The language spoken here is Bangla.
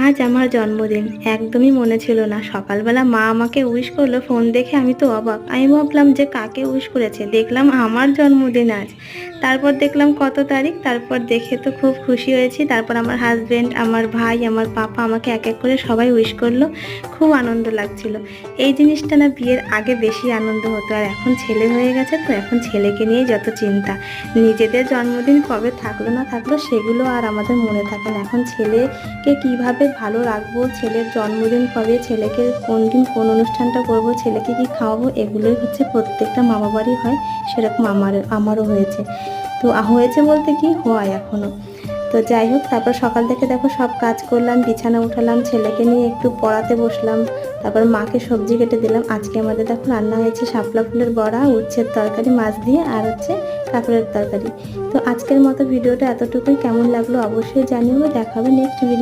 আজ আমার জন্মদিন। একদমই মনে ছিল না। সকালবেলা মা আমাকে উইশ করলো, ফোন দেখে আমি তো অবাক। আমি ভাবলাম যে কাকে উইশ করেছে, দেখলাম আমার জন্মদিন আজ। তারপর দেখলাম কত তারিখ, তারপর দেখে তো খুব খুশি হয়েছি। তারপর আমার হাজবেন্ড, আমার ভাই, আমার পাপা আমাকে এক এক করে সবাই উইশ করলো। খুব আনন্দ লাগছিল। এই জিনিসটা না বিয়ের আগে বেশি আনন্দ হতো, আর এখন ছেলে হয়ে গেছে তো এখন ছেলেকে নিয়ে যত চিন্তা। নিজেদের জন্মদিন কবে থাকলো না থাকলো সেগুলো আর আমাদের মনে থাকে না। এখন ছেলেকে কিভাবে ভালো রাখবো, ছেলের জন্মদিন কবে, ছেলেকে কোন দিন কোন অনুষ্ঠানটা করব, ছেলেকে কি খাওয়াবো, এগুলোই হচ্ছে প্রত্যেকটা মা বাবারই হয়। সেরকম আমারও হয়েছে। তো হয়েছে বলতে কি হয় এখনো। তো যাই হোক, তারপর সকাল থেকে দেখো সব কাজ করলাম, বিছানা উঠালাম, ছেলেকে নিয়ে একটু পড়াতে বসলাম। তারপর মাকে সবজি কেটে দিলাম। আজকে আমাদের দেখো রান্না হয়েছে শাপলা ফুলের বড়া, উচ্ছের তরকারি মাছ দিয়ে, আর হচ্ছে কাঁকড়ের তরকারি। তো আজকের মতো ভিডিওটা এতটুকুই। কেমন লাগলো অবশ্যই জানিও। দেখা হবে নেক্সট ভিডিও।